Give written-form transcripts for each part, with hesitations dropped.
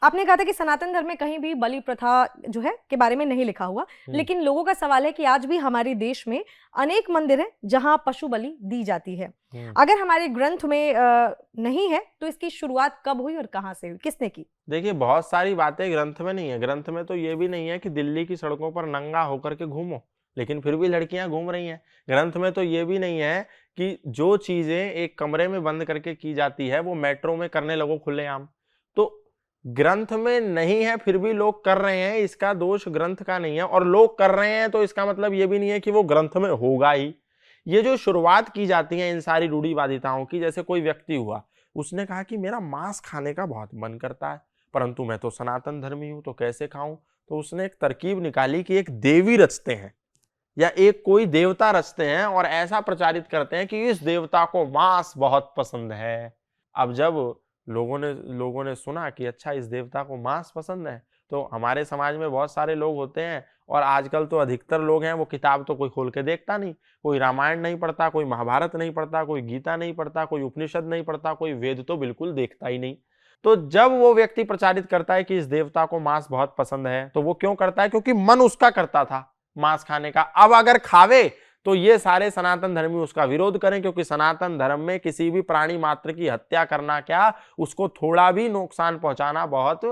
आपने कहा था कि सनातन धर्म में कहीं भी बलि प्रथा जो है के बारे में नहीं लिखा हुआ, लेकिन लोगों का सवाल है कि आज भी हमारे देश में अनेक मंदिर हैं जहां पशु बलि दी जाती है। अगर हमारे ग्रंथ में नहीं है तो इसकी शुरुआत कब हुई और कहां से हुई, किसने की? देखिए, बहुत सारी बातें ग्रंथ में नहीं है। ग्रंथ में तो ये भी नहीं है कि दिल्ली की सड़कों पर नंगा होकर के घूमो, लेकिन फिर भी लड़कियां घूम रही हैं। ग्रंथ में तो ये भी नहीं है कि जो चीजें एक कमरे में बंद करके की जाती है वो मेट्रो में करने लगो खुलेआम। तो ग्रंथ में नहीं है फिर भी लोग कर रहे हैं, इसका दोष ग्रंथ का नहीं है। और लोग कर रहे हैं तो इसका मतलब ये भी नहीं है कि वो ग्रंथ में होगा ही। ये जो शुरुआत की जाती है इन सारी रूढ़िवादिताओं की, जैसे कोई व्यक्ति हुआ, उसने कहा कि मेरा मांस खाने का बहुत मन करता है, परंतु मैं तो सनातन धर्मी हूं, तो कैसे खाऊं? तो उसने एक तरकीब निकाली कि एक देवी रचते हैं या एक कोई देवता रचते हैं और ऐसा प्रचारित करते हैं कि इस देवता को मांस बहुत पसंद है। अब जब लोगों ने सुना कि अच्छा इस देवता को मांस पसंद है, तो हमारे समाज में बहुत सारे लोग होते हैं और आजकल तो अधिकतर लोग हैं वो किताब तो कोई खोल के देखता नहीं, कोई रामायण नहीं पढ़ता, कोई महाभारत नहीं पढ़ता, कोई गीता नहीं पढ़ता, कोई उपनिषद नहीं पढ़ता, कोई वेद तो बिल्कुल देखता ही नहीं। तो जब वो व्यक्ति प्रचारित करता है कि इस देवता को मांस बहुत पसंद है, तो वो क्यों करता है? क्योंकि मन उसका करता था मांस खाने का। अब अगर खावे तो ये सारे सनातन धर्मी उसका विरोध करें, क्योंकि सनातन धर्म में किसी भी प्राणी मात्र की हत्या करना, क्या उसको थोड़ा भी नुकसान पहुंचाना बहुत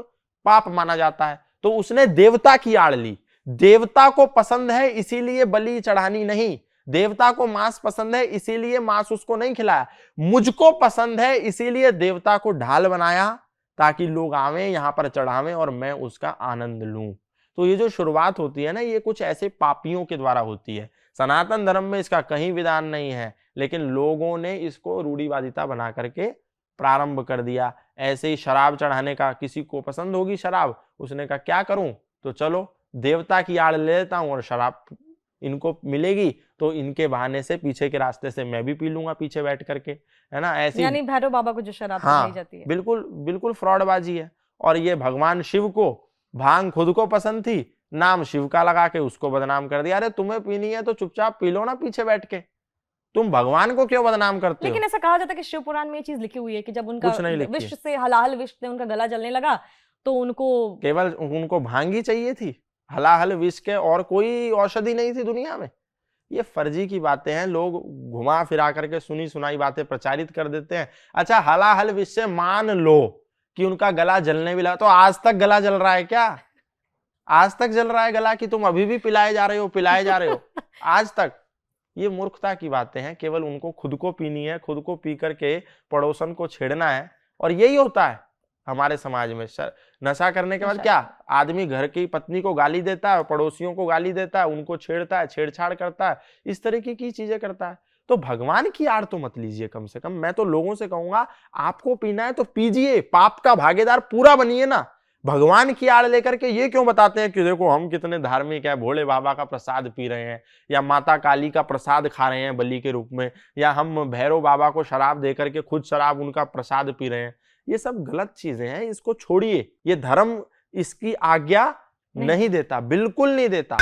पाप माना जाता है। तो उसने देवता की आड़ ली। देवता को पसंद है इसीलिए बलि चढ़ानी नहीं, देवता को मांस पसंद है इसीलिए मांस उसको नहीं खिलाया, मुझको पसंद है इसीलिए देवता को ढाल बनाया ताकि लोग आवे यहां पर चढ़ावें और मैं उसका आनंद लूं। तो ये जो शुरुआत होती है ना, ये कुछ ऐसे पापियों के द्वारा होती है। सनातन धर्म में इसका कहीं विधान नहीं है, लेकिन लोगों ने इसको रूढ़िवादिता बना करके प्रारंभ कर दिया। ऐसे ही शराब चढ़ाने का, किसी को पसंद होगी शराब, उसने कहा क्या करूं, तो चलो देवता की आड़ ले लेता हूं और शराब इनको मिलेगी तो इनके बहाने से पीछे के रास्ते से मैं भी पी लूंगा पीछे बैठ करके, है ना? ऐसी यानी भैरव बाबा को जो शराब पिलाई जाती है, बिल्कुल बिल्कुल फ्रॉडबाजी है। और ये भगवान शिव को भांग खुद को पसंद थी, नाम शिव का लगा के उसको बदनाम कर दिया। अरे तुम्हें पीनी है तो चुपचाप पी लो ना पीछे बैठ के, तुम भगवान को क्यों बदनाम करते हो? लेकिन ऐसा कहा जाता है कि शिव पुराण में ये चीज लिखी हुई है कि जब उनका कुछ नहीं लिखी विष से हलाहल विष से उनका गला जलने लगा तो उनको भांग ही चाहिए थी, हलाहल विष के और कोई औषधि नहीं थी दुनिया में। ये फर्जी की बातें हैं, लोग घुमा फिरा करके सुनी सुनाई बातें प्रचारित कर देते हैं। अच्छा, हलाहल विष से मान लो कि उनका गला जलने भी लगा, तो आज तक गला जल रहा है क्या? आज तक जल रहा है गला कि तुम अभी भी पिलाए जा रहे हो आज तक? ये मूर्खता की बातें हैं। केवल उनको खुद को पीनी है, खुद को पी करके पड़ोसन को छेड़ना है। और यही होता है हमारे समाज में। नशा करने के बाद क्या, आदमी घर की पत्नी को गाली देता है, पड़ोसियों को गाली देता है, उनको छेड़ता है, छेड़छाड़ करता है, इस तरीके की चीजें करता है। तो भगवान की आड़ तो मत लीजिए। कम से कम मैं तो लोगों से कहूंगा, आपको पीना है तो पीजिए, पाप का भागीदार पूरा बनिए ना। भगवान की आड़ लेकर के ये क्यों बताते हैं कि देखो हम कितने धार्मिक है, भोले बाबा का प्रसाद पी रहे हैं, या माता काली का प्रसाद खा रहे हैं बलि के रूप में, या हम भैरव बाबा को शराब देकर के खुद शराब उनका प्रसाद पी रहे हैं। ये सब गलत चीजें हैं, इसको छोड़िए। ये धर्म इसकी आज्ञा नहीं देता, बिल्कुल नहीं देता।